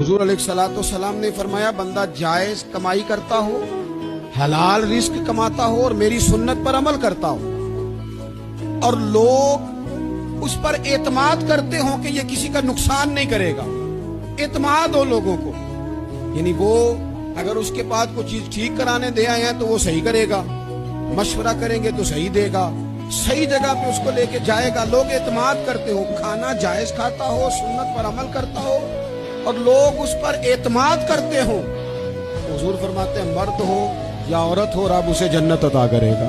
हुजूर अलैहिस्सलाम ने फरमाया, बंदा जायज कमाई करता हो, हलाल रिस्क कमाता हो और मेरी सुन्नत पर अमल करता हो, और लोग उस पर एतमाद करते हो कि ये किसी का नुकसान नहीं करेगा, एतमाद हो लोगों को, यानी वो अगर उसके पास कोई चीज ठीक कराने दे आए हैं तो वो सही करेगा, मशवरा करेंगे तो सही देगा, सही जगह पे उसको लेके जाएगा। लोग एतमाद करते हो, खाना जायज खाता हो, सुन्नत पर अमल करता हो और लोग उस पर एतमाद करते हो। हुजूर फरमाते हैं, मर्द हो या औरत हो, रब उसे जन्नत अता करेगा।